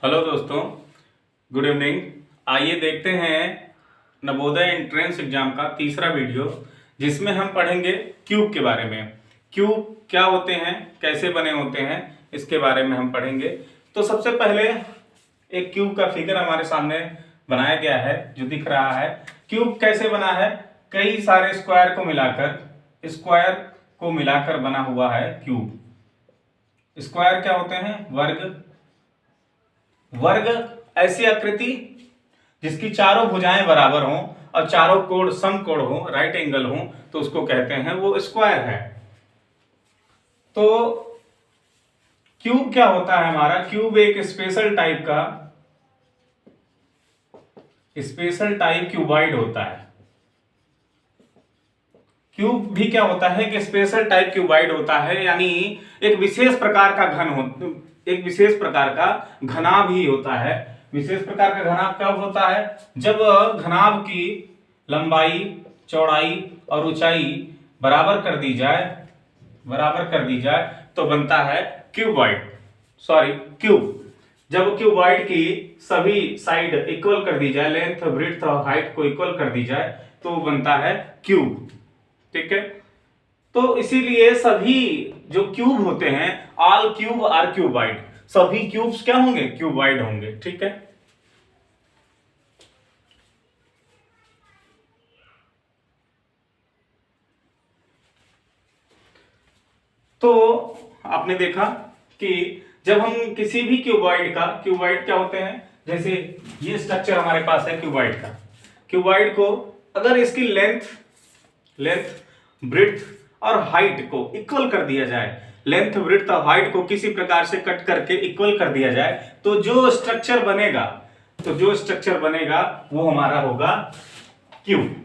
Hello दोस्तों, good evening. आइए देखते हैं नवोदय एंट्रेंस एग्जाम का तीसरा वीडियो, जिसमें हम पढ़ेंगे क्यूब के बारे में। क्यूब क्या होते हैं, कैसे बने होते हैं, इसके बारे में हम पढ़ेंगे। तो सबसे पहले एक क्यूब का फिगर हमारे सामने बनाया गया है, जो दिख रहा है। क्यूब कैसे बना है? कई सारे स्क्वायर को मिलाकर बना हुआ है क्यूब। स्क्वायर क्या होते हैं? वर्ग ऐसी आकृति जिसकी चारों भुजाएं बराबर हों और चारों कोण समकोण हो, राइट एंगल हो, तो उसको कहते हैं वो स्क्वायर है। तो क्यूब क्या होता है हमारा? क्यूब एक स्पेशल टाइप क्यूबॉइड होता है। क्यूब भी क्या होता है कि स्पेशल टाइप क्यूबॉइड होता है, यानी एक विशेष प्रकार का घनाभ ही होता है। विशेष प्रकार का घनाभ कब होता है? जब घनाभ की लंबाई, चौड़ाई और ऊंचाई बराबर कर दी जाए तो बनता है क्यूब। जब क्यूबॉइड की सभी साइड इक्वल कर दी जाए, लेंथ, ब्रेड्थ और हाइट को इक्वल कर दी जाए, तो बनता है क्यूब। ठीक है, तो इसीलिए सभी जो क्यूब होते हैं, ऑल क्यूब आर क्यूबॉइड, सभी क्यूब्स क्या होंगे? क्यूबॉइड होंगे। ठीक है, तो आपने देखा कि जब हम किसी भी क्यूबॉइड क्या होते हैं, जैसे ये स्ट्रक्चर हमारे पास है क्यूबॉइड को अगर इसकी लेंथ, ब्रेड्थ और हाइट को इक्वल कर दिया जाए, लेंथ, ब्रेड्थ और हाइट को किसी प्रकार से कट करके इक्वल कर दिया जाए, तो जो स्ट्रक्चर बनेगा वो हमारा होगा क्यूब।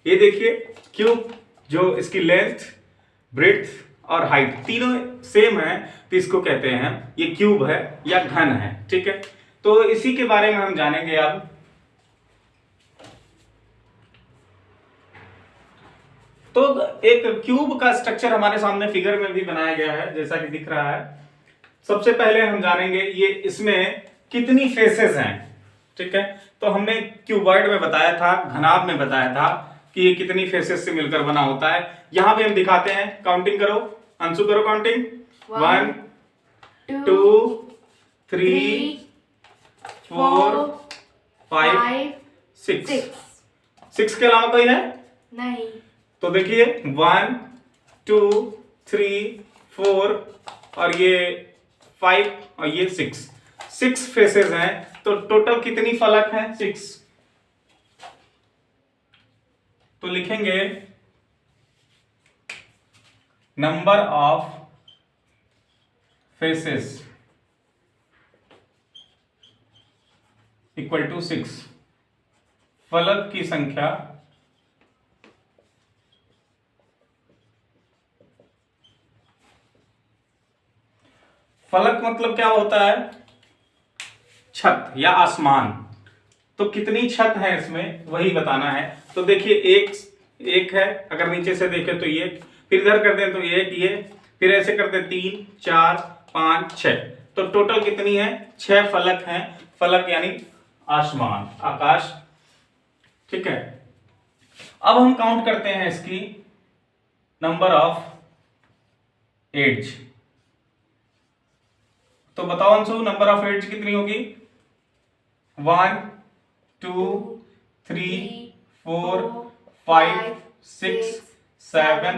ये देखिए, क्यूब जो इसकी लेंथ, ब्रेड्थ और हाइट तीनों सेम है, तो इसको कहते हैं ये क्यूब है या घन है। ठीक है, तो इसी के बारे में हम जानेंगे अब। तो एक क्यूब का स्ट्रक्चर हमारे सामने फिगर में भी बनाया गया है, जैसा कि दिख रहा है। सबसे पहले हम जानेंगे ये इसमें कितनी फेसेस हैं। ठीक है, तो हमने क्यूबॉइड में बताया था, घनाभ में बताया था कि ये कितनी फेसेस से मिलकर बना होता है। यहां भी हम दिखाते हैं, काउंटिंग करो, अंशु करो काउंटिंग। 1 2 3 4 5 6 के अलावा कोई है? नहीं। तो देखिए 1 2 3 4 और ये 5 और ये 6 फेसेस हैं। तो टोटल कितनी फलक हैं? 6। तो लिखेंगे number of faces equal to 6। फलक की संख्या फलक मतलब क्या होता है? छत या आसमान। तो कितनी छत है इसमें, वही बताना है। तो देखिए एक है, अगर नीचे से देखें तो ये, फिर इधर कर दें तो ये, फिर ऐसे कर दें 3 4 5 6। तो टोटल कितनी है? 6 फलक हैं। फलक यानी आसमान, आकाश। ठीक है, अब हम काउंट करते हैं इसकी नंबर ऑफ एड्ज। तो बताओ अंशु, नंबर ऑफ एड्ज कितनी होगी? 1 2 3 4 5 6 7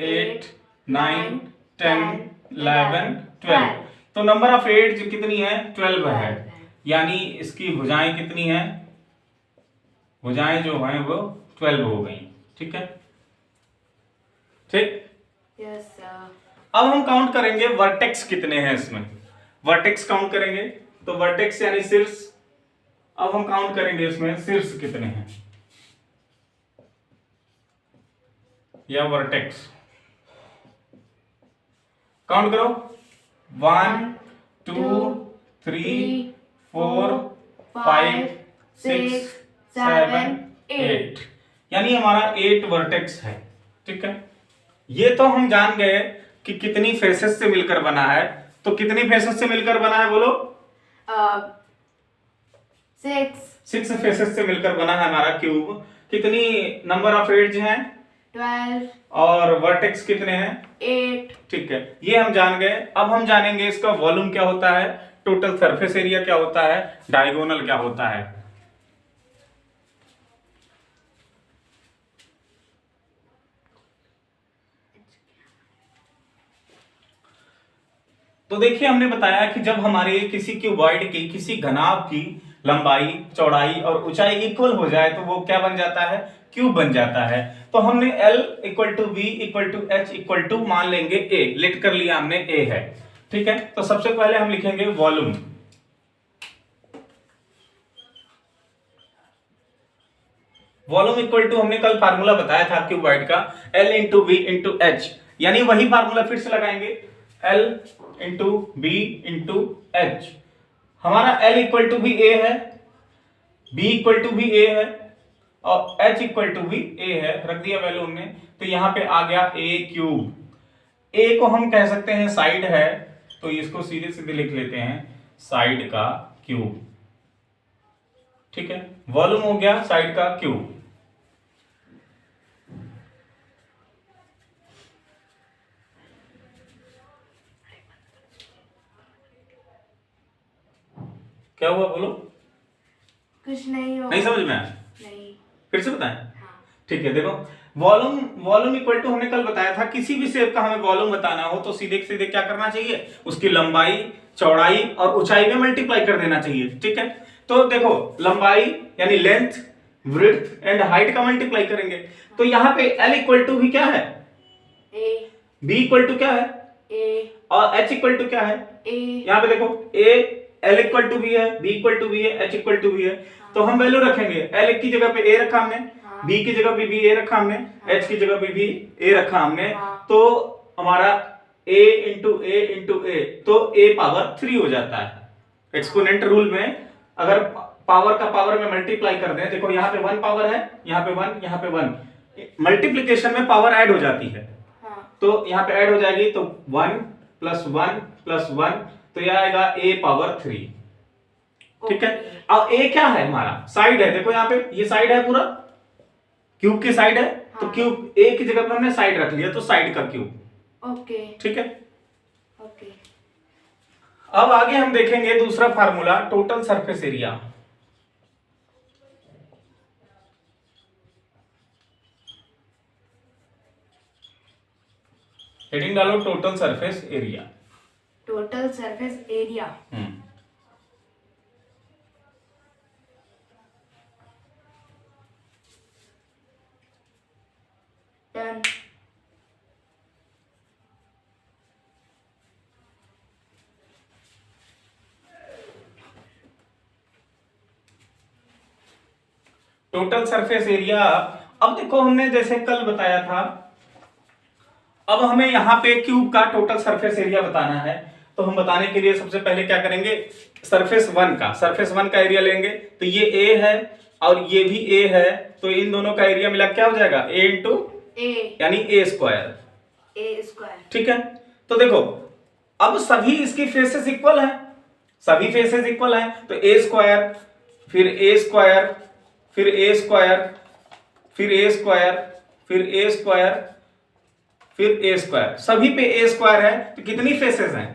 8 9 10 11 12। तो नंबर ऑफ एड्ज कितनी है? 12 है। यानी इसकी भुजाएं कितनी हैं? भुजाएं जो हैं वो 12 हो गई। ठीक है, ठीक। Yes sir. अब हम काउंट करेंगे वर्टेक्स कितने हैं इसमें। वर्टेक्स काउंट करेंगे, तो वर्टेक्स यानी शीर्ष। अब हम काउंट करेंगे इसमें शीर्ष कितने हैं या वर्टेक्स। काउंट करो, 1 2 3 4 5 6 7 8। यानी हमारा 8 वर्टेक्स है। ठीक है, ये तो हम जान गए कि कितनी फेसेस से मिलकर बना है। तो कितनी फेसेस से मिलकर बना है बोलो? 6 फेसेस से मिलकर बना है हमारा क्यूब। कितनी नंबर ऑफ एड्ज हैं? 12। और वर्टेक्स कितने हैं? 8। ठीक है, ये हम जान गए। अब हम जानेंगे इसका वॉल्यूम क्या होता है, टोटल सरफेस एरिया क्या होता है, डायगोनल क्या होता है। तो देखिए, हमने बताया कि जब हमारे किसी क्यूबॉइड की, किसी घनाभ की लंबाई, चौड़ाई और ऊंचाई इक्वल हो जाए तो वो क्या बन जाता है? क्यूब बन जाता है। तो हमने L equal to B equal to H equal to मान लेंगे A, लेट कर लिया हमने A है। ठीक है, तो सबसे पहले हम लिखेंगे वॉल्यूम। वॉल्यूम इक्वल टू हमने कल फार्मूला बताया था क्यूबॉइड का, L into B into H, यानी वही फार्मूला फिर से लगाएंगे, L into B into H. हमारा L इक्वल टू भी A है, B इक्वल टू भी A है और H इक्वल टू भी A है, रख दिया वैल्यू हमने। तो यहां पे आ गया A क्यूब। A को हम कह सकते हैं साइड है, तो इसको सीधे सीधे लिख लेते हैं साइड का क्यूब। ठीक है, वॉल्यूम हो गया साइड का क्यूब। क्या हुआ बोलो? कुछ नहीं हो। नहीं समझ में आया? नहीं। फिर से बताएं। हाँ। ठीक है, देखो वॉल्यूम इक्वल टू हमने कल बताया था, किसी भी शेप का हमें वॉल्यूम बताना हो तो सीधे सीधे क्या करना चाहिए, उसकी लंबाई, चौड़ाई और ऊंचाई में मल्टीप्लाई कर देना चाहिए। ठीक है, तो देखो लंबाई यानी लेंथ, विड्थ एंड हाइट का मल्टीप्लाई करेंगे। तो यहाँ पे L इक्वल टू भी क्या है? A। B इक्वल टू क्या है? A। और H इक्वल टू क्या है? A। यहाँ पे देखो A L इक्वल टू भी है, B इक्वल टू भी है, H इक्वल टू भी है। तो हम वैल्यू रखेंगे, L की जगह पे A रखा हमने, B की जगह पे भी A रखा हमने, H की जगह पे भी A रखा हमने। तो हमारा A इंटू A, तो A पावर 3 हो जाता है। एक्सपोनेंट रूल में अगर पावर का पावर में मल्टीप्लाई कर दें, देखो यहाँ पे 1 पावर है, यहाँ पे 1, यहाँ पे 1, मल्टीप्लीकेशन में पावर ऐड हो जाती है। तो यहाँ पे ऐड हो जाएगी, तो 1 प्लस 1 प्लस 1, तो यह आएगा A पावर 3। ठीक है, अब A क्या है? हमारा साइड है। देखो यहाँ पे ये साइड है, पूरा क्यूब की साइड है। तो क्यूब A की जगह पे हमने साइड रख लिया, तो साइड का क्यूब। ओके। ठीक है, ओके। अब आगे हम देखेंगे दूसरा formula, total surface area. Heading डालो total surface area. Total surface area. Done. Total surface area. अब देखो हमने जैसे कल बताया था, अब हमें यहाँ पे क्यूब का टोटल सरफेस एरिया बताना है। तो हम बताने के लिए सबसे पहले क्या करेंगे, सरफेस वन का एरिया लेंगे। तो ये A है और ये भी A है, तो इन दोनों का एरिया मिला क्या हो जाएगा? A इंटू A, यानी A स्क्वायर। ठीक है, तो देखो अब सभी इसकी फेसेस इक्वल है, सभी फेसेस इक्वल है, तो A स्क्वायर, फिर A स्क्वायर, फिर A स्क्वायर, फिर A स्क्वायर, फिर A स्क्वायर, फिर A स्क्वायर, सभी पे A स्क्वायर है। तो कितनी फेसेस हैं?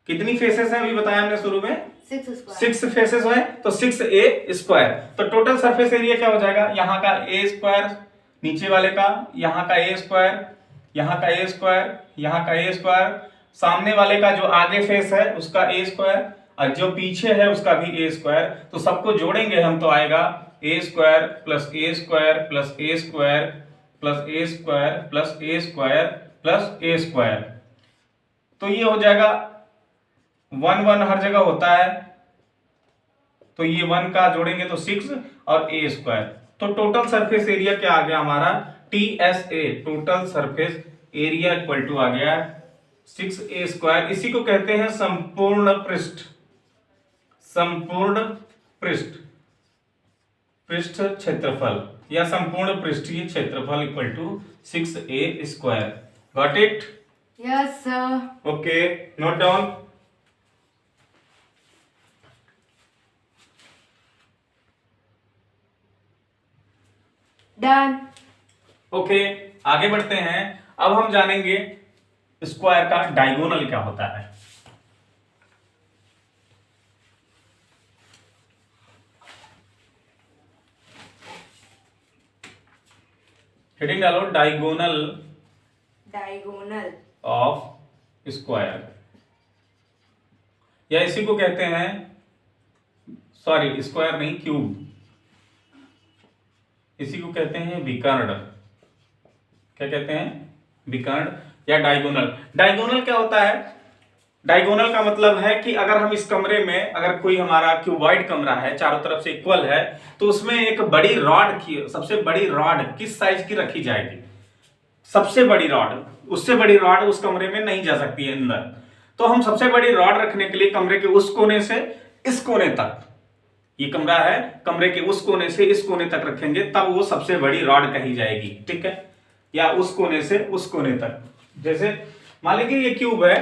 कितनी फेसेस हैं अभी बताया हमने शुरू में? 6 फेसेस हैं, तो 6A स्क्वायर। तो टोटल सरफेस एरिया क्या हो जाएगा? यहाँ का A स्क्वायर, नीचे वाले का यहाँ का A स्क्वायर, यहाँ का A स्क्वायर, यहाँ का A स्क्वायर, सामने वाले का जो आगे फेस है उसका A स्क्वायर और जो पीछे है उसका भी A स्क्वायर। तो सबको जोड़ेंगे हम तो आएगा A square plus A square plus A square plus A square plus A square plus A square. तो ये हो जाएगा 1 1 हर जगह होता है, तो ये 1 का जोड़ेंगे तो 6 और A स्क्वायर। तो टोटल सरफेस एरिया क्या आ गया हमारा? TSA, total surface area equal to आ गया 6A स्क्वायर। इसी को कहते हैं संपूर्ण पृष्ठ, संपूर्ण पृष्ठ, पृष्ठ क्षेत्रफल या संपूर्ण पृष्ठीय क्षेत्रफल equal to 6A square. Got it? Yes sir. Okay, note down. Done. Okay, आगे बढ़ते हैं। अब हम जानेंगे स्क्वायर का डायगोनल क्या होता है। हेडिंग डालो, डायगोनल डायगोनल ऑफ स्क्वायर, या इसी को कहते हैं, सॉरी स्क्वायर नहीं, क्यूब, इसी को कहते हैं विकर्ण। क्या कहते हैं? विकर्ण या डायगोनल। डायगोनल क्या होता है? डायगोनल का मतलब है कि अगर हम इस कमरे में, अगर कोई हमारा क्यूबॉइड कमरा है, चारों तरफ से इक्वल है, तो उसमें एक बड़ी रॉड की, सबसे बड़ी रॉड किस साइज की रखी जाएगी? सबसे बड़ी रॉड, उससे बड़ी रॉड उस कमरे में नहीं जा सकती है अंदर। तो हम सबसे बड़ी रॉड रखने के लिए कमरे के उस कोने से इस कोने तक, ये कमरा है, कमरे के उस कोने से इस कोने तक रखेंगे, तब वो सबसे बड़ी रॉड कही जाएगी। ठीक है, या उस कोने से उस कोने तक। जैसे मान लीजिए ये क्यूब है,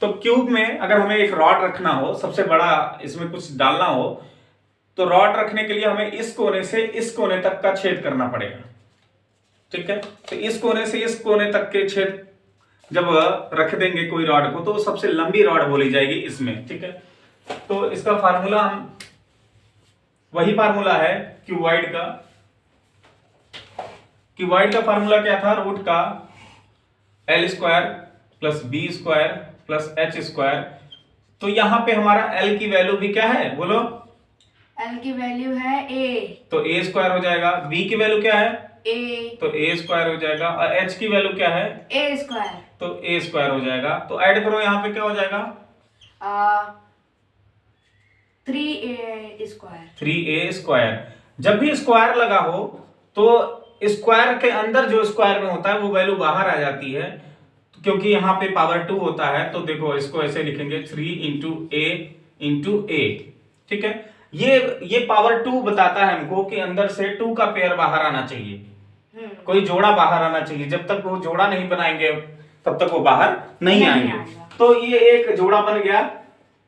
तो क्यूब में अगर हमें एक रॉड रखना हो, सबसे बड़ा इसमें कुछ डालना हो, तो रॉड रखने के लिए हमें इस कोने से इस कोने तक का छेद करना पड़ेगा। ठीक है, तो इस कोने से इस कोने तक के छेद जब रख देंगे कोई रॉड को, तो सबसे लंबी रॉड बोली जाएगी इसमें। ठीक है, तो इसका फार्मूला हम, वही फार्मूला है क्यूबॉइड का। क्यूबॉइड का फार्मूला क्या था? रूट का L square plus B square plus H square. तो यहां पे हमारा एल की वैल्यू भी क्या है, बोलो? एल की वैल्यू है ए, तो ए स्क्वायर हो जाएगा। बी की वैल्यू क्या है? ए, तो ए स्क्वायर हो जाएगा। और एच की वैल्यू क्या है? ए स्क्वायर। तो ए स्क्वायर हो जाएगा। तो ऐड करो, यहां पे क्या हो जाएगा? 3a square. 3a square. जब भी स्क्वायर लगा हो तो स्क्वायर के अंदर जो स्क्वायर में होता है वो वैल्यू बाहर आ जाती है, क्योंकि यहाँ पे पावर 2 होता है। तो देखो इसको ऐसे लिखेंगे 3 इंटू ए इंटू ए। ठीक है, ये पावर 2 बताता है हमको कि अंदर से 2 का पेयर बाहर आना चाहिए, कोई जोड़ा बाहर आना चाहिए। जब तक वो जोड़ा नहीं बनाएंगे तब तक वो बाहर नहीं आएंगे। तो ये एक जोड़ा बन गया,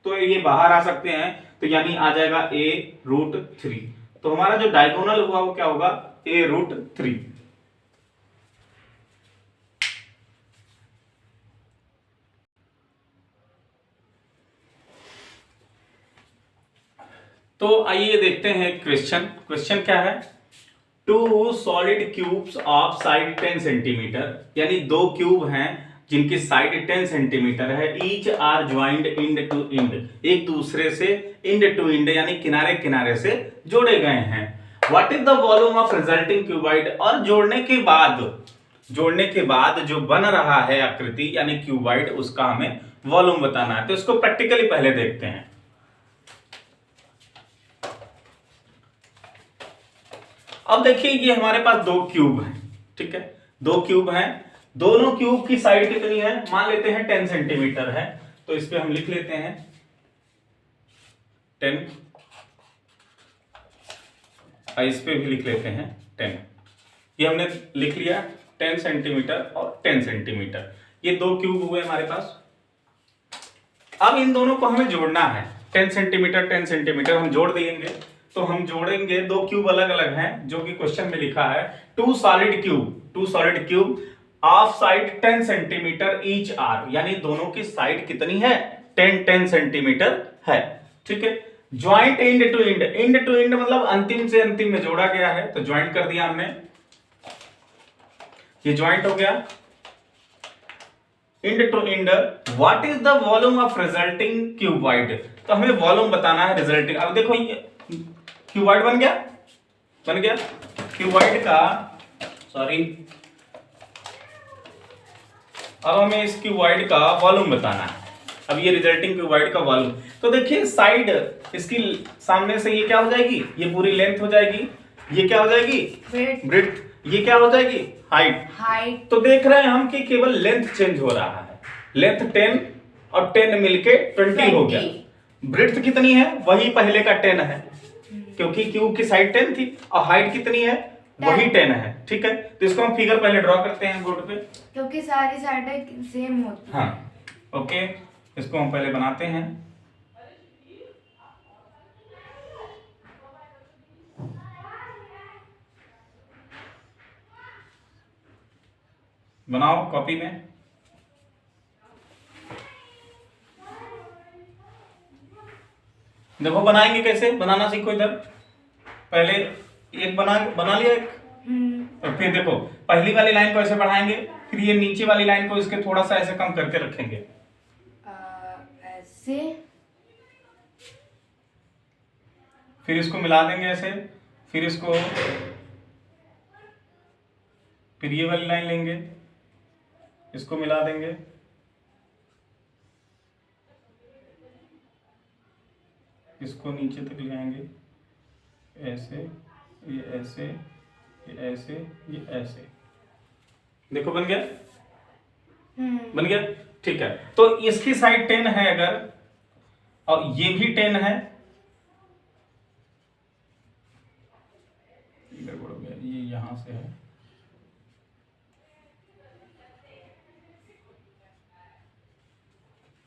तो ये बाहर आ सकते हैं, तो यानी आ जाएगा a√3। तो हमारा जो डायगोनल हुआ वो क्या होगा? a√3। तो आइए देखते हैं क्वेश्चन। क्वेश्चन क्या है? 2 solid cubes of side 10 centimetre, यानी 2 क्यूब हैं जिनकी साइड 10 सेंटीमीटर है। Each are joined end to end, एक दूसरे से इंड टू इंड यानी किनारे किनारे से जोड़े गए हैं। What is the volume of resulting cuboid? और जोड़ने के बाद जो बन रहा है आकृति यानी क्यूबॉइड, उसका हमें वॉल्यूम बताना है। तो इसको प्रैक्टिकली पहले देखते हैं। अब देखिए ये हमारे पास 2 क्यूब हैं। ठीक है, 2 क्यूब हैं, दोनों क्यूब की साइड कितनी है? मान लेते हैं 10 सेंटीमीटर है, तो इस पे हम लिख लेते हैं 10, और इस पे भी लिख लेते हैं 10। ये हमने लिख लिया 10 सेंटीमीटर और 10 सेंटीमीटर, ये 2 क्यूब हुए हमारे पास। अब इन दोनों को हमें जोड़ना है, 10 सेंटीमीटर 10 सेंटीमीटर हम जोड़ देंगे। तो हम जोड़ेंगे, 2 क्यूब अलग अलग हैं जो कि क्वेश्चन में लिखा है। 2 solid cube of side 10 centimetre each are, यानी दोनों की साइड कितनी है? 10 सेंटीमीटर है। ठीक है, joint end to end, end to end मतलब अंतिम से अंतिम में जोड़ा गया है, तो ज्वाइंट कर दिया हमने, ये ज्वाइंट हो गया। End to end, what is the volume of resulting cuboid? तो हमें वॉल्यूम बताना है रिजल्टिंग। अब देखो ये क्यूबॉइड बन गया क्यूबॉइड का, सॉरी, अब हमें इस क्यूबॉइड का वॉल्यूम बताना है। अब ये रिजल्टिंग क्यूबॉइड का वॉल्यूम, तो देखिए साइड इसकी सामने से ये क्या हो जाएगी? ये पूरी लेंथ हो जाएगी। ये क्या हो जाएगी? ब्रेड्थ। ये क्या हो जाएगी? हाइट। तो देख रहे हैं हम कि केवल लेंथ चेंज हो रहा है। लेंथ 10 और 10 मिलके 20 हो गया। ब्रेड्थ कितनी है? वही पहले का 10 है, क्योंकि क्यूब की साइड 10 थी, और हाइट कितनी है? वही 10 है। ठीक है, तो इसको हम फिगर पहले ड्रॉ करते हैं बोर्ड पे, क्योंकि सारी साइडें सेम होती हैं। हाँ ओके, इसको हम पहले बनाते हैं। बनाओ कॉपी में। देखो बनाएंगे कैसे, बनाना सीखो। इधर पहले एक बना लिया एक, और फिर देखो पहली वाली लाइन को ऐसे बढ़ाएंगे, फिर ये नीचे वाली लाइन को इसके थोड़ा सा ऐसे कम करके रखेंगे, ऐसे, फिर इसको मिला देंगे ऐसे, फिर इसको, फिर ये वाली लाइन लेंगे, इसको मिला देंगे, इसको नीचे तक ले आएंगे, ऐसे, ये ऐसे, ये ऐसे, ये ऐसे। देखो बन गया, बन गया, ठीक है। तो इसकी साइड 10 है अगर, और ये भी 10 है, गड़बड़ हो गया, ये यहां से है,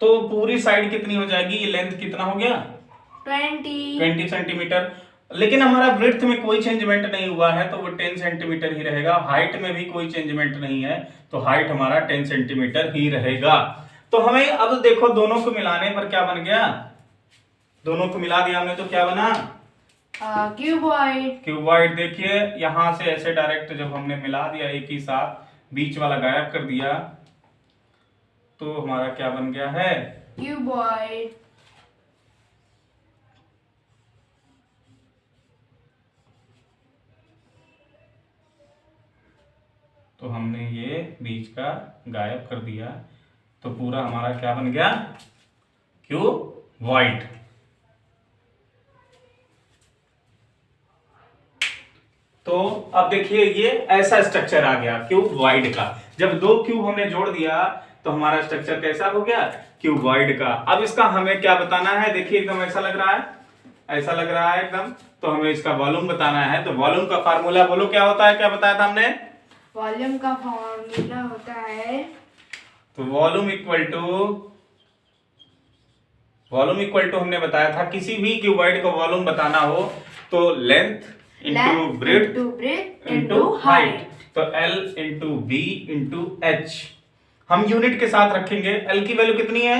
तो पूरी साइड कितनी हो जाएगी, ये लेंथ कितना हो गया, 20 सेंटीमीटर। लेकिन हमारा ब्रेड्थ में कोई चेंजमेंट नहीं हुआ है, तो वो 10 सेंटीमीटर ही रहेगा। हाइट में भी कोई चेंजमेंट नहीं है, तो हाइट हमारा 10 सेंटीमीटर ही रहेगा। तो हमें अब देखो दोनों को मिलाने पर क्या बन गया, दोनों को मिला दिया हमने तो क्या बना, क्यूबॉइड। क्यूबॉइड। देखिए यहां से ऐसे डायरेक्ट जब हमने मिला दिया एक ही साथ, बीच वाला गायब कर दिया, तो हमारा क्या बन गया है, क्यूबॉइड। तो हमने ये बीच का गायब कर दिया, तो पूरा हमारा क्या बन गया, क्यूबॉइड। तो अब देखिए ये ऐसा स्ट्रक्चर आ गया क्यूबॉइड का। जब दो क्यूब हमने जोड़ दिया तो हमारा स्ट्रक्चर कैसा हो गया, क्यूबॉइड का। अब इसका हमें क्या बताना है, देखिए एकदम ऐसा लग रहा है, ऐसा लग रहा है एकदम, तो हमें इसका वॉल्यूम बताना है। तो वॉल्यूम का फार्मूला बोलो क्या होता है, क्या बताया था हमने, वॉल्यूम का फॉर्मूला होता है, तो वॉल्यूम इक्वल टू हमने बताया था, किसी भी क्यूबॉइड का वॉल्यूम बताना हो तो length into breadth into height, तो L into B into H। हम यूनिट के साथ रखेंगे। L की वैल्यू कितनी है,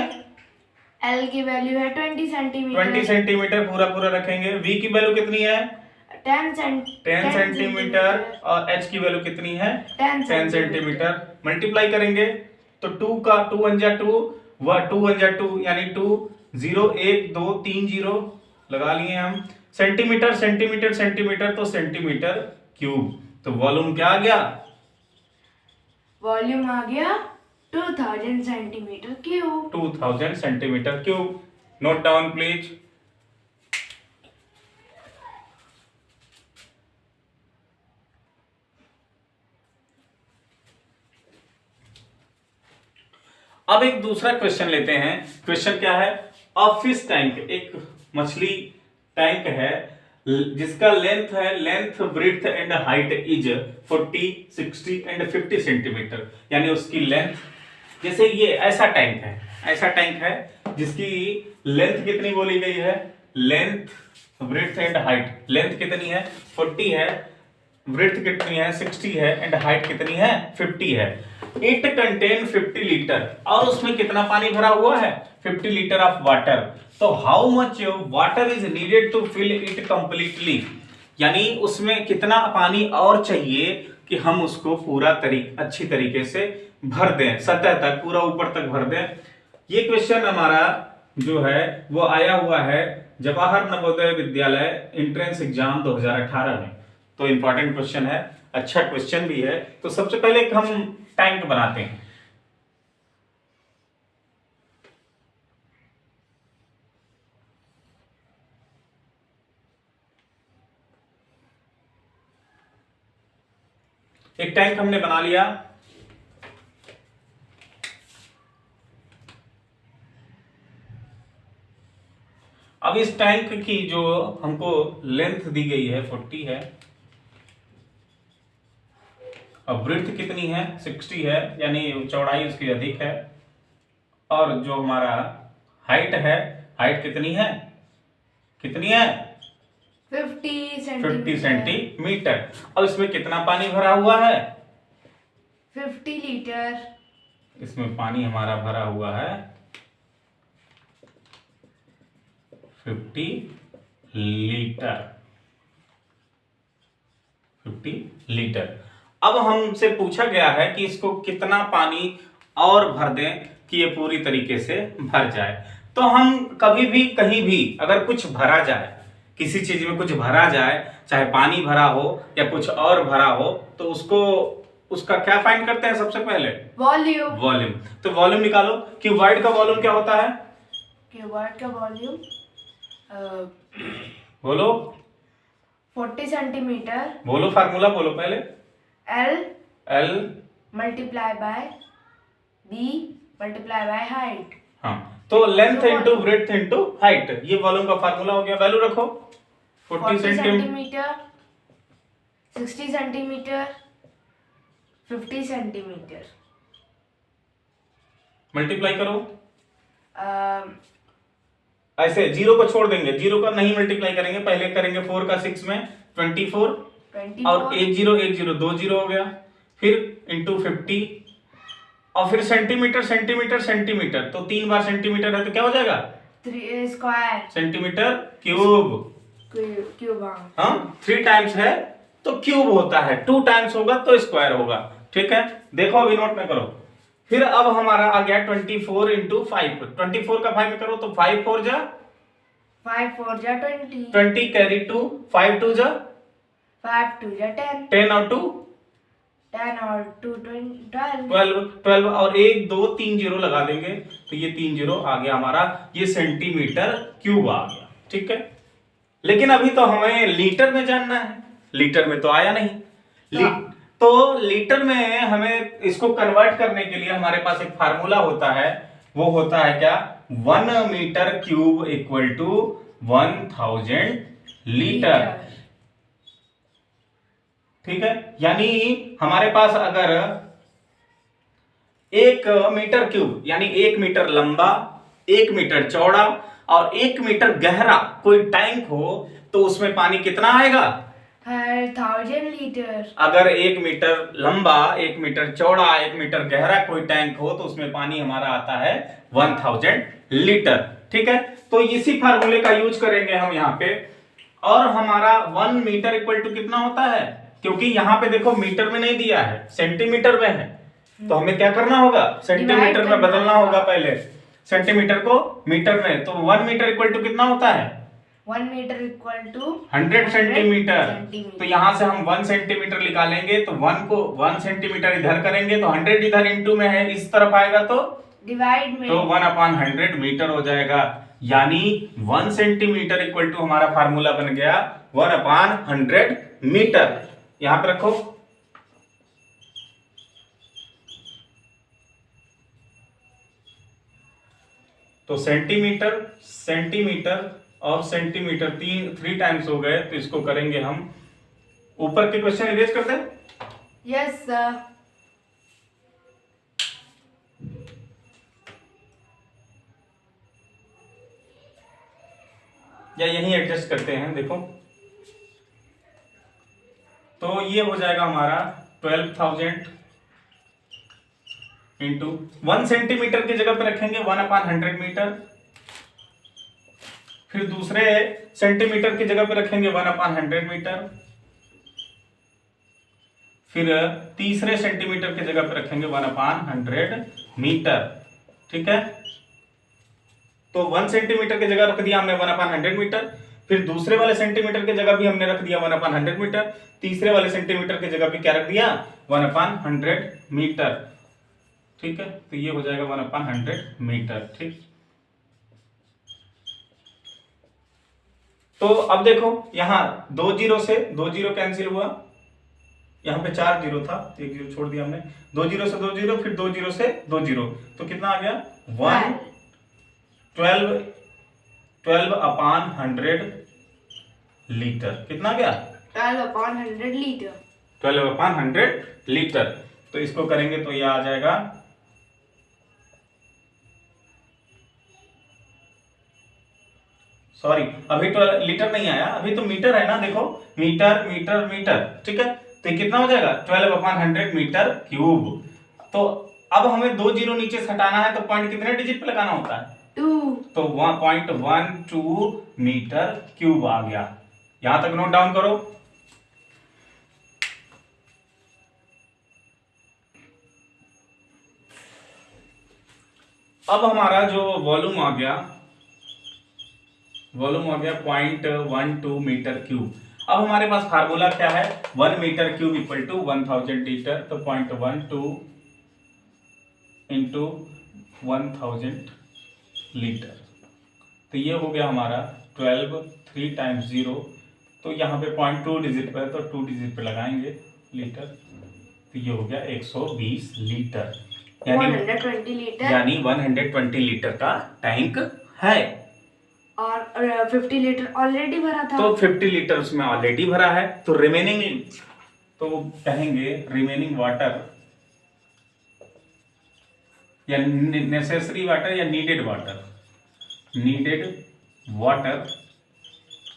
L की वैल्यू है 20 सेंटीमीटर। 20 सेंटीमीटर पूरा रखेंगे। V की वैल्यू कितनी है, 10 सेंटीमीटर, और H की वैल्यू कितनी है, 10 सेंटीमीटर। मल्टीप्लाई करेंगे तो 2 का 2 1 जा 2, 2 1 जा 2, यानी 2 0 1 2 3 0 लगा लिए हम। सेंटीमीटर सेंटीमीटर सेंटीमीटर, तो सेंटीमीटर क्यूब। तो वॉल्यूम क्या आ गया, वॉल्यूम आ गया 2000 centimetre cube. 2000 centimetre cube. Note down please. अब एक दूसरा क्वेश्चन लेते हैं। क्वेश्चन क्या है, अ फिश टैंक, एक मछली टैंक है जिसका length breadth and height is 40 60 and 50 centimetre. यानी उसकी लेंथ, जैसे ये ऐसा टैंक है जिसकी लेंथ कितनी बोली गई है, length breadth and height, length कितनी है 40 है, ब्रेड्थ कितनी है 60 है, एंड हाइट कितनी है 50 है। इट कंटेन 50 लीटर, और उसमें कितना पानी भरा हुआ है, 50 लीटर ऑफ वाटर। तो how much water is needed to fill it completely, यानी उसमें कितना पानी और चाहिए कि हम उसको पूरा अच्छी तरीके से भर दें, सतह तक, पूरा ऊपर तक भर दें। ये क्वेश्चन हमारा जो है वो आया हुआ है जवाहर नवोदय विद्यालय एंट्रेंस एग्जाम 2018 में। तो इंपॉर्टेंट क्वेश्चन है, अच्छा क्वेश्चन भी है। तो सबसे पहले हम टैंक बनाते हैं। एक टैंक हमने बना लिया। अब इस टैंक की जो हमको लेंथ दी गई है 40 है, अब ब्रेड्थ कितनी है 60 है, यानी चौड़ाई उसकी अधिक है, और जो हमारा हाइट है, हाइट कितनी है 50 सेंटीमीटर। अब इसमें कितना पानी भरा हुआ है 50 लीटर। इसमें पानी हमारा भरा हुआ है 50 लीटर। 50 लीटर। अब हमसे पूछा गया है कि इसको कितना पानी और भर दें कि ये पूरी तरीके से भर जाए। तो हम कभी भी कहीं भी अगर कुछ भरा जाए, किसी चीज में कुछ भरा जाए, चाहे पानी भरा हो या कुछ और भरा हो, तो उसको उसका क्या फाइंड करते हैं सबसे पहले? वॉल्यूम। वॉल्यूम। तो वॉल्यूम निकालो। क्यूबॉइड का वॉल्यूम क्या होता है? क्यूबॉइड का वॉल्यूम बोलो 40 सेंटीमीटर। बोलो फार्मूला बोलो पहले। L L multiply by B multiply by height. हाँ, तो length into breadth into height, ये वॉल्यूम का फार्मूला हो गया। वैल्यू रखो 40 सेंटीमीटर, 60 सेंटीमीटर, 50 सेंटीमीटर। मल्टीप्लाई करो। ऐसे जीरो को छोड़ देंगे, जीरो का नहीं मल्टीप्लाई करेंगे, पहले करेंगे 4 का 6 में 24 और 1 0 1 0 2 0 हो गया, फिर इंटू 50 और फिर सेंटीमीटर सेंटीमीटर सेंटीमीटर, तो 3 बार सेंटीमीटर है तो क्या हो जाएगा? 3 स्क्वायर सेंटीमीटर क्यूब। क्यूब। हाँ 3 टाइम्स है तो क्यूब होता है, 2 टाइम्स होगा तो स्क्वायर होगा। ठीक है, देखो अभी नोट में करो। फिर अब हमारा आ गया 24 इंटू 5। 24 का 5 में करो तो 5 4 जा 5 4 जा 20, 20 कैरी 2, 5 2 जा 5 2 जा 10, 10 और 2 10 और 2 12, 12 और 1 2 3 जीरो लगा देंगे तो ये 3 जीरो आ गया हमारा, ये सेंटीमीटर क्यूब आ गया। ठीक है, लेकिन अभी तो हमें लीटर में जानना है, लीटर में तो आया नहीं। तो लीटर में हमें इसको कन्वर्ट करने के लिए हमारे पास एक फार्मूला होता है, वो होता है क्या? 1 metre cube equal to 1000 litre. ठीक है, यानी हमारे पास अगर 1 मीटर क्यूब यानी 1 मीटर लंबा, 1 मीटर चौड़ा और 1 मीटर गहरा कोई टैंक हो तो उसमें पानी कितना आएगा? 1000 लीटर। अगर 1 मीटर लंबा, 1 मीटर चौड़ा, 1 मीटर गहरा कोई टैंक हो तो उसमें पानी हमारा आता है 1000 लीटर। ठीक है, तो इसी फार्मूले का यूज करेंगे हम यहाँ पे। और हमारा 1 मीटर इक्वल टू कितना होता है? क्योंकि यहाँ पे देखो मीटर में नहीं दिया है, सेंटीमीटर में है, तो हमें क्या करना होगा? सेंटीमीटर में बदलना होगा पहले, सेंटीमीटर को मीटर में। तो 1 मीटर इक्वल टू कितना होता है? 1 मीटर इक्वल टू 100 सेंटीमीटर। तो यहां से हम 1 सेंटीमीटर निकालेंगे तो 1 को 1 सेंटीमीटर इधर करेंगे तो 100 इधर इंटू में है, इस तरफ आएगा तो डिवाइड में, तो 1/100 मीटर हो जाएगा। यानी 1 सेंटीमीटर इक्वल टू हमारा फार्मूला बन गया 1/100 मीटर। यहां पे रखो। तो सेंटीमीटर सेंटीमीटर और सेंटीमीटर 3 टाइम्स हो गए, तो इसको करेंगे हम। ऊपर के क्वेश्चन इरेज कर दें? Yes sir. या यहीं एडजस्ट करते हैं, देखो। तो ये हो जाएगा हमारा 12,000 इंटू 1 सेंटीमीटर की जगह पे रखेंगे 1/100 मीटर, फिर दूसरे सेंटीमीटर की जगह पे रखेंगे 1/100 मीटर, फिर तीसरे सेंटीमीटर की जगह पे रखेंगे 1/100 मीटर। ठीक है, तो 1 सेंटीमीटर की जगह रख दिया हमने 1/100 मीटर, फिर दूसरे वाले सेंटीमीटर की जगह भी हमने रख दिया 1/100 मीटर, तीसरे वाले सेंटीमीटर की जगह भी क्या रख दिया? 1/100 मीटर। ठीक है, तो ये हो जाएगा 1/100 मीटर। ठीक, तो अब देखो यहां 2 जीरो से 2 जीरो कैंसिल हुआ, यहां पे 4 जीरो था, 1 जीरो छोड़ दिया हमने। 2 जीरो से 2 जीरो, फिर 2 जीरो से 2 जीरो, तो कितना आ गया? 12/100 लीटर। कितना गया? 12/100 लीटर। 12/100 लीटर। तो इसको करेंगे तो ये आ जाएगा सॉरी, अभी तो लीटर नहीं आया, अभी तो मीटर है ना। देखो मीटर मीटर मीटर। ठीक है, तो ये कितना हो जाएगा 12/100 मीटर क्यूब। तो अब हमें 2 जीरो नीचे से हटाना है, तो पॉइंट कितने डिजिट पे लगाना होता है? 2। तो 1.12 मीटर क्यूब आ गया। यहां तक नोट डाउन करो। अब हमारा जो वॉल्यूम आ गया 0.12 मीटर क्यूब। अब हमारे पास फार्मूला क्या है? 1 metre cube equal to 1000 litre. तो 0.12 इंटू 1000 लीटर। तो ये हो गया हमारा 12, 3 टाइम्स 0। तो यहाँ पे 0.2 डिजिट पे है, तो 2 डिजिट पे लगाएंगे लीटर। तो ये हो गया 120 लीटर, 120 लीटर, यानी 120 लीटर का टैंक है। और 50 लीटर ऑलरेडी भरा था। तो 50 लीटर उसमें ऑलरेडी भरा है, तो रिमेनिंग, तो कहेंगे रिमेनिंग वाटर या नेसेसरी वाटर या नीडेड वाटर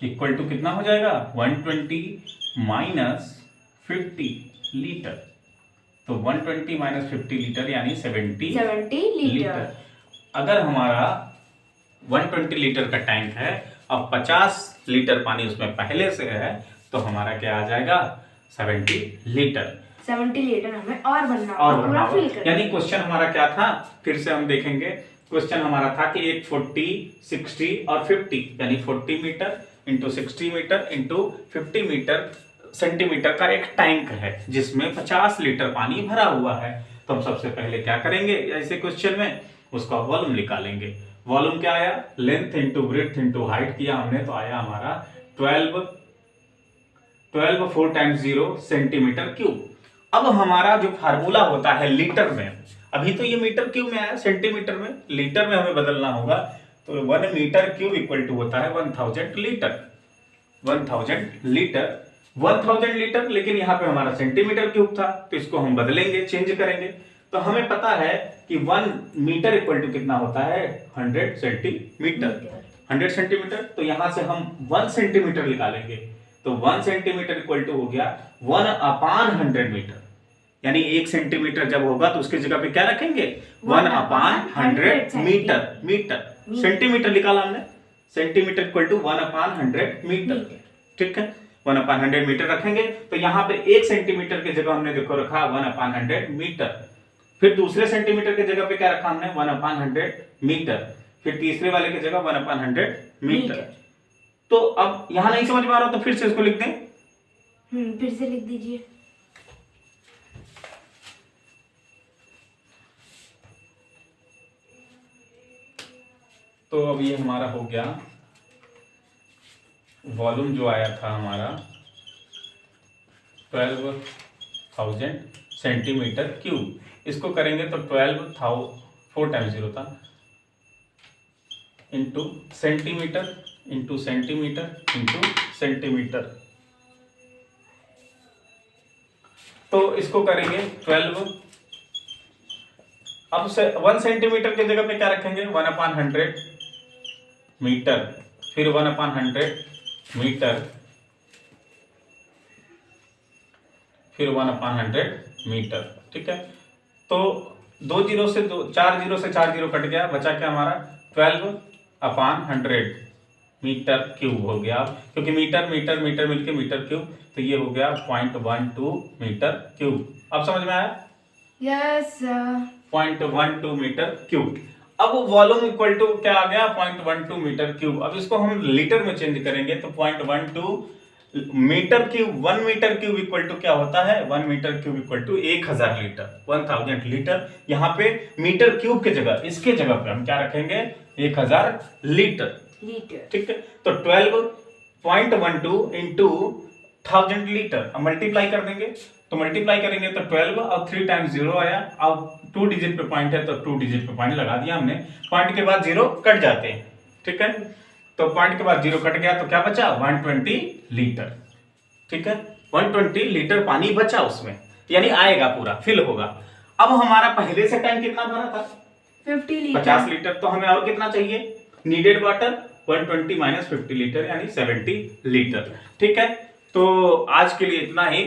इक्वल टू कितना हो जाएगा? 120 माइनस 50 लीटर। तो 120 माइनस 50 लीटर यानी 70 लीटर। अगर हमारा 120 लीटर का टैंक है और 50 लीटर पानी उसमें पहले से है, तो हमारा क्या आ जाएगा? 70 लीटर। 70 लीटर हमें और भरना और होगा, पूरा फिल करना। यानी क्वेश्चन हमारा क्या था? फिर से हम देखेंगे। क्वेश्चन हमारा था कि एक 40, 60 और 50 यानी 40 metre into 60 metre into 50 metre centimetre का एक टैंक है जिसमें 50 लीटर पानी भरा हुआ है। तो हम सबसे पहले क्या करेंगे ऐसे क्वेश्चन में? उसका वॉल्यूम निकालेंगे। वॉल्यूम क्या आया? Length into breadth into height किया हमने, तो आया हमारा 12 4 टाइम्स 0 सेंटीमीटर क्यूब। अब हमारा जो फार्मूला होता है लीटर में, अभी तो ये मीटर क्यूब में आया, सेंटीमीटर में, लीटर में हमें बदलना होगा। तो 1 मीटर क्यूब इक्वल टू होता है 1000 लीटर। 1000 लीटर, लेकिन यहाँ पे हमारा सेंटीमीटर क्यूब था, तो इसको हम बदलेंगे, चेंज करेंगे। तो हमें पता है कि 1 मीटर इक्वल टू कितना होता है? 100 सेंटीमीटर। 100 सेंटीमीटर, तो यहां से हम 1 सेंटीमीटर निकालेंगे। तो 1 सेंटीमीटर इक्वल टू हो गया 1/100 मीटर, यानी 1 सेंटीमीटर जब होगा तो उसकी जगह पे क्या रखेंगे? 1/100 मीटर। सेंटीमीटर निकाला हमने, सेंटीमीटर इक्वल टू 1/100 मीटर। ठीक है, 1/100 मीटर रखेंगे। तो यहाँ पे 1 सेंटीमीटर की जगह हमने देखो रखा 1/100 मीटर। फिर दूसरे सेंटीमीटर की जगह पे क्या रखा हमने? 1/100 मीटर। फिर तीसरे वाले की जगह 1/100 मीटर। तो अब यहां नहीं समझ में आ रहा तो फिर से इसको लिख दें। फिर से लिख दीजिए। तो अब ये हमारा हो गया वॉल्यूम जो आया था हमारा 12,000 सेंटीमीटर क्यूब। इसको करेंगे तो 12,000 4 टाइम्स 0 था into centimetre into centimetre into centimetre. तो इसको करेंगे 12। अब 1 सेंटीमीटर की जगह पे क्या रखेंगे? 1/100 मीटर, फिर 1/100 मीटर, फिर 1/100 मीटर। ठीक है, तो 4 जीरो से 4 जीरो कट गया, बचा क्या हमारा? 12/100 मीटर क्यूब हो गया, क्योंकि मीटर मीटर मीटर मिलके मीटर क्यूब। तो ये हो गया 0.12 मीटर क्यूब। अब समझ में आया? यस। 0.12 metre cube. अब वॉल्यूम इक्वल टू क्या आ गया? 0.12 मीटर क्यूब। अब इसको हम लीटर में चेंज करेंगे तो 0.12 metre cube. 1 metre cube equal to क्या होता है? 1 metre cube equal to 1000 litre, 1000 litre. यहाँ पे मीटर क्यूब की जगह, इसके जगह पे हम क्या रखेंगे? 1000 लीटर। ठीक है, तो 12.12 इंटू 1000 लीटर। अब मल्टीप्लाई कर देंगे, तो मल्टीप्लाई करेंगे तो 12 और 3 टाइम्स 0 आया। अब 2 डिजिट पे पॉइंट है तो 2 डिजिट पे पॉइंट लगा दिया हमने। पॉइंट के बाद 0 कट जाते हैं। ठीक है, तो पॉइंट के बाद 0 कट गया तो क्या बचा? 120 लीटर। ठीक है, 120 लीटर पानी बचा उसमें, यानी आएगा, पूरा फिल होगा। अब हमारा पहले से टैंक कितना भरा था? 50 लीटर। 50 लीटर। तो हमें और कितना चाहिए? नीडेड वाटर 120 माइनस 50 लीटर यानी 70 लीटर। ठीक है, तो आज के लिए इतना ही।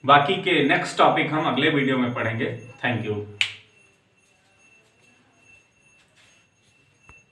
बाकी के नेक्स्ट टॉपिक हम अगले वीडियो में पढ़ेंगे। Thank you.